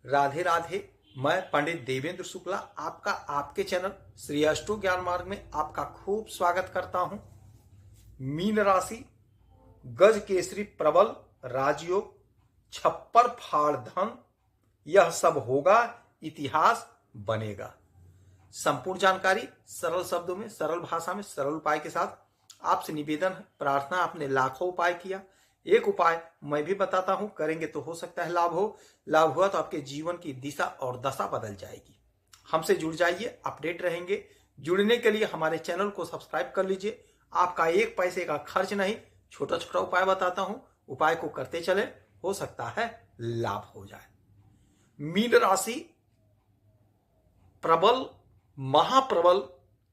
राधे राधे। मैं पंडित देवेंद्र शुक्ला आपका आपके चैनल श्री अष्टो ज्ञान मार्ग में आपका खूब स्वागत करता हूं। मीन राशि, गज केसरी प्रबल राजयोग, छप्पर फाड़ धन, यह सब होगा, इतिहास बनेगा। संपूर्ण जानकारी सरल शब्दों में, सरल भाषा में, सरल उपाय के साथ आपसे निवेदन है, प्रार्थना। आपने लाखों उपाय किया, एक उपाय मैं भी बताता हूं, करेंगे तो हो सकता है लाभ हो। लाभ हुआ तो आपके जीवन की दिशा और दशा बदल जाएगी। हमसे जुड़ जाइए, अपडेट रहेंगे। जुड़ने के लिए हमारे चैनल को सब्सक्राइब कर लीजिए। आपका एक पैसे का खर्च नहीं, छोटा छोटा उपाय बताता हूं, उपाय को करते चले, हो सकता है लाभ हो जाए। मीन राशि, प्रबल महाप्रबल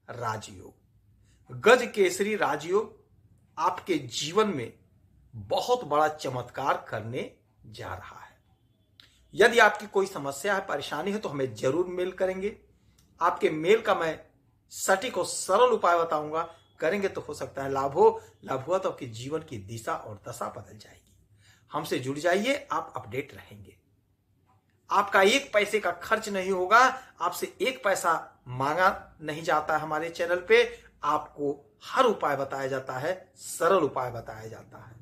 राजयोग, गज केसरी राजयोग आपके जीवन में बहुत बड़ा चमत्कार करने जा रहा है। यदि आपकी कोई समस्या है, परेशानी है, तो हमें जरूर मेल करेंगे। आपके मेल का मैं सटीक और सरल उपाय बताऊंगा, करेंगे तो हो सकता है लाभ हो। लाभ हुआ तो आपके जीवन की दिशा और दशा बदल जाएगी। हमसे जुड़ जाइए, आप अपडेट रहेंगे। आपका एक पैसे का खर्च नहीं होगा, आपसे एक पैसा मांगा नहीं जाता है। हमारे चैनल पे आपको हर उपाय बताया जाता है, सरल उपाय बताया जाता है।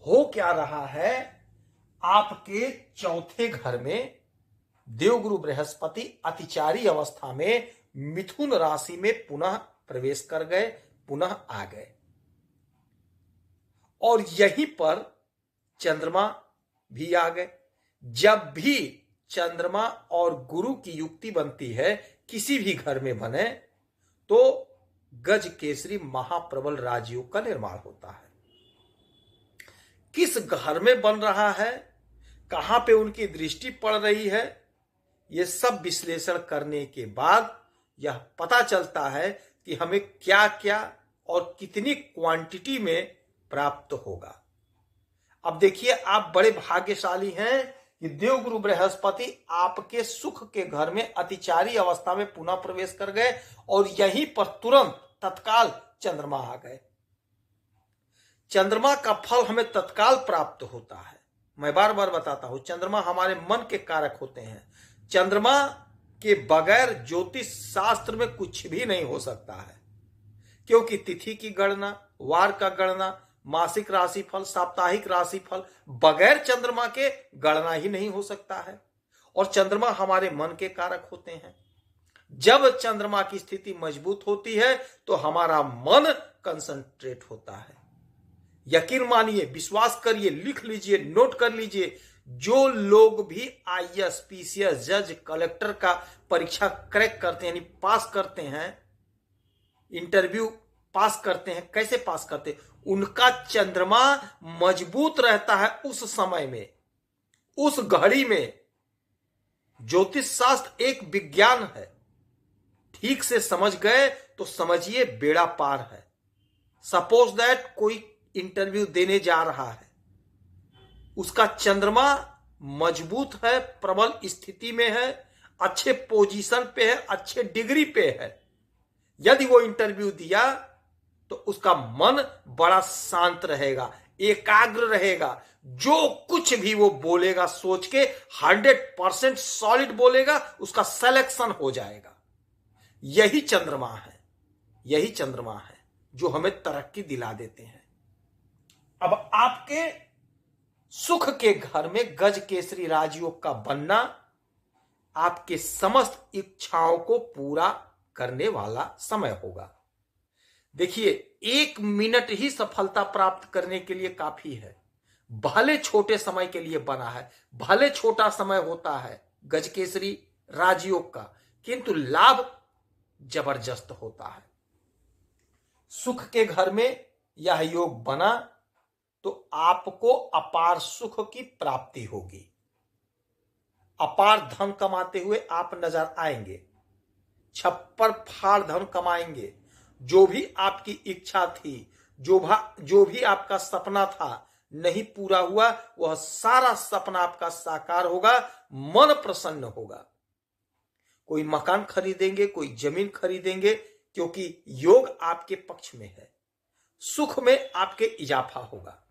हो क्या रहा है, आपके चौथे घर में देवगुरु बृहस्पति अतिचारी अवस्था में मिथुन राशि में पुनः प्रवेश कर गए, पुनः आ गए। और यहीं पर चंद्रमा भी आ गए। जब भी चंद्रमा और गुरु की युक्ति बनती है, किसी भी घर में बने, तो गज केसरी महाप्रबल राजयोग का निर्माण होता है। किस घर में बन रहा है, कहां पे उनकी दृष्टि पड़ रही है, यह सब विश्लेषण करने के बाद यह पता चलता है कि हमें क्या क्या और कितनी क्वांटिटी में प्राप्त होगा। अब देखिए, आप बड़े भाग्यशाली हैं कि देवगुरु बृहस्पति आपके सुख के घर में अतिचारी अवस्था में पुनः प्रवेश कर गए और यहीं पर तुरंत तत्काल चंद्रमा आ गए। चंद्रमा का फल हमें तत्काल प्राप्त होता है। मैं बार बार बताता हूं, चंद्रमा हमारे मन के कारक होते हैं। चंद्रमा के बगैर ज्योतिष शास्त्र में कुछ भी नहीं हो सकता है, क्योंकि तिथि की गणना, वार का गणना, मासिक राशिफल, साप्ताहिक राशिफल बगैर चंद्रमा के गणना ही नहीं हो सकता है। और चंद्रमा हमारे मन के कारक होते हैं। जब चंद्रमा की स्थिति मजबूत होती है तो हमारा मन कंसंट्रेट होता है। यकीन मानिए, विश्वास करिए, लिख लीजिए, नोट कर लीजिए। जो लोग भी आईएएस, पीसीएस, जज, कलेक्टर का परीक्षा क्रैक करते हैं, यानी पास करते हैं, इंटरव्यू पास करते हैं, कैसे पास करते हैं, उनका चंद्रमा मजबूत रहता है उस समय में, उस घड़ी में। ज्योतिष शास्त्र एक विज्ञान है, ठीक से समझ गए तो समझिए बेड़ा पार है। सपोज दैट कोई इंटरव्यू देने जा रहा है, उसका चंद्रमा मजबूत है, प्रबल स्थिति में है, अच्छे पोजीशन पे है, अच्छे डिग्री पे है। यदि वो इंटरव्यू दिया तो उसका मन बड़ा शांत रहेगा, एकाग्र रहेगा। जो कुछ भी वो बोलेगा सोच के 100% सॉलिड बोलेगा, उसका सिलेक्शन हो जाएगा। यही चंद्रमा है, यही चंद्रमा है जो हमें तरक्की दिला देते हैं। अब आपके सुख के घर में गज केसरी राजयोग का बनना आपके समस्त इच्छाओं को पूरा करने वाला समय होगा। देखिए, 1 मिनट ही सफलता प्राप्त करने के लिए काफी है। भले छोटे समय के लिए बना है, भले छोटा समय होता है गज केसरी राजयोग का, किंतु लाभ जबरदस्त होता है। सुख के घर में यह योग बना तो आपको अपार सुख की प्राप्ति होगी। अपार धन कमाते हुए आप नजर आएंगे, छप्पर फाड़ धन कमाएंगे। जो भी आपकी इच्छा थी, जो भी आपका सपना था, नहीं पूरा हुआ, वह सारा सपना आपका साकार होगा, मन प्रसन्न होगा। कोई मकान खरीदेंगे, कोई जमीन खरीदेंगे, क्योंकि योग आपके पक्ष में है। सुख में आपके इजाफा होगा।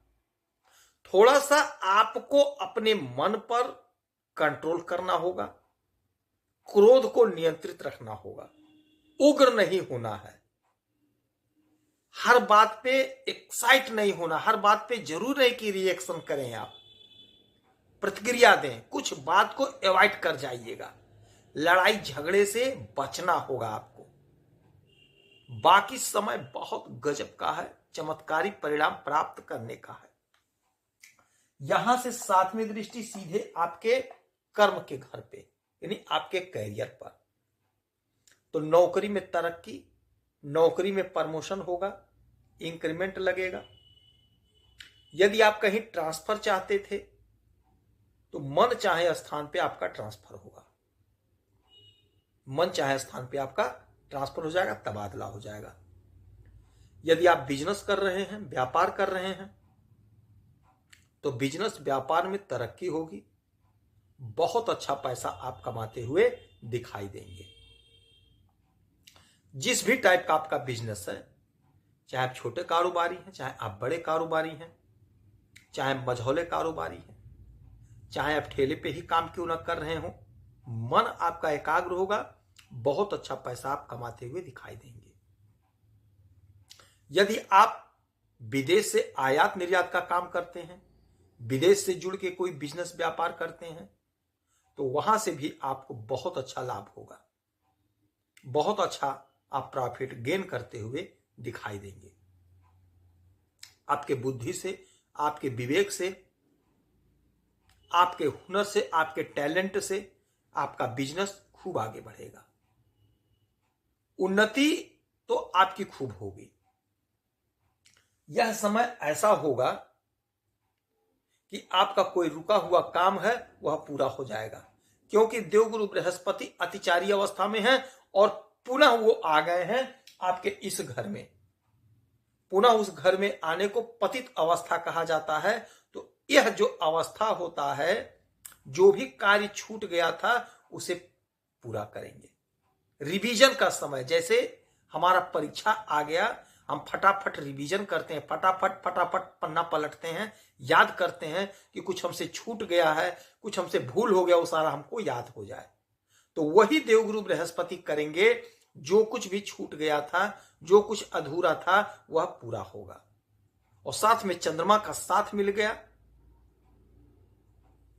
थोड़ा सा आपको अपने मन पर कंट्रोल करना होगा, क्रोध को नियंत्रित रखना होगा, उग्र नहीं होना है, हर बात पे एक्साइट नहीं होना, हर बात पे जरूर नहीं कि रिएक्शन करें, आप प्रतिक्रिया दें, कुछ बात को अवॉइड कर जाइएगा। लड़ाई झगड़े से बचना होगा आपको। बाकी समय बहुत गजब का है, चमत्कारी परिणाम प्राप्त करने का है। यहां से 7वीं दृष्टि सीधे आपके कर्म के घर पे, यानी आपके कैरियर पर। तो नौकरी में तरक्की, नौकरी में प्रमोशन होगा, इंक्रीमेंट लगेगा। यदि आप कहीं ट्रांसफर चाहते थे तो मन चाहे स्थान पे आपका ट्रांसफर होगा, मन चाहे स्थान पे आपका ट्रांसफर हो जाएगा, तबादला हो जाएगा। यदि आप बिजनेस कर रहे हैं, व्यापार कर रहे हैं, तो बिजनेस व्यापार में तरक्की होगी, बहुत अच्छा पैसा आप कमाते हुए दिखाई देंगे। जिस भी टाइप का आपका बिजनेस है, चाहे आप छोटे कारोबारी हैं, चाहे आप बड़े कारोबारी हैं, चाहे मझौले कारोबारी हैं, चाहे आप ठेले पे ही काम क्यों न कर रहे हो, मन आपका एकाग्र होगा, बहुत अच्छा पैसा आप कमाते हुए दिखाई देंगे। यदि आप विदेश से आयात निर्यात का काम करते हैं, विदेश से जुड़ के कोई बिजनेस व्यापार करते हैं, तो वहां से भी आपको बहुत अच्छा लाभ होगा, बहुत अच्छा आप प्रॉफिट गेन करते हुए दिखाई देंगे। आपके बुद्धि से, आपके विवेक से, आपके हुनर से, आपके टैलेंट से आपका बिजनेस खूब आगे बढ़ेगा। उन्नति तो आपकी खूब होगी। यह समय ऐसा होगा कि आपका कोई रुका हुआ काम है वह पूरा हो जाएगा, क्योंकि देवगुरु बृहस्पति अतिचारी अवस्था में है और पुनः वो आ गए हैं आपके इस घर में। पुनः उस घर में आने को पतित अवस्था कहा जाता है। तो यह जो अवस्था होता है, जो भी कार्य छूट गया था उसे पूरा करेंगे। रिवीजन का समय, जैसे हमारा परीक्षा आ गया, हम फटाफट रिवीजन करते हैं, फटाफट पन्ना पलटते हैं, याद करते हैं कि कुछ हमसे छूट गया है, कुछ हमसे भूल हो गया, वो सारा हमको याद हो जाए। तो वही देवगुरु बृहस्पति करेंगे। जो कुछ भी छूट गया था, जो कुछ अधूरा था, वह पूरा होगा। और साथ में चंद्रमा का साथ मिल गया,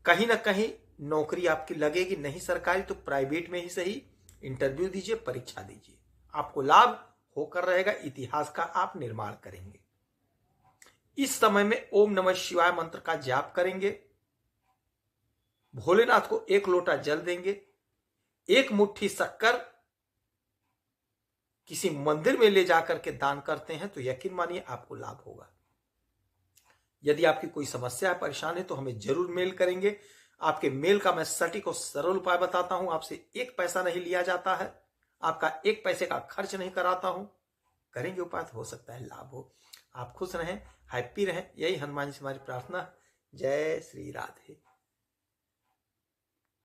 कहीं ना कहीं नौकरी आपकी लगेगी, नहीं सरकारी तो प्राइवेट में ही सही, इंटरव्यू दीजिए, परीक्षा दीजिए, आपको लाभ होकर रहेगा। इतिहास का आप निर्माण करेंगे। इस समय में ओम नमः शिवाय मंत्र का जाप करेंगे, भोलेनाथ को 1 लोटा जल देंगे, 1 मुट्ठी शक्कर किसी मंदिर में ले जाकर के दान करते हैं तो यकीन मानिए आपको लाभ होगा। यदि आपकी कोई समस्या है, परेशान है, तो हमें जरूर मेल करेंगे। आपके मेल का मैं सटीक और सरल उपाय बताता हूं। आपसे 1 पैसा नहीं लिया जाता है, आपका 1 पैसे का खर्च नहीं कराता हूं। करेंगे उपाय तो हो सकता है लाभ हो। आप खुश रहें, हैप्पी रहें, यही हनुमान जी से हमारी प्रार्थना। जय श्री राधे।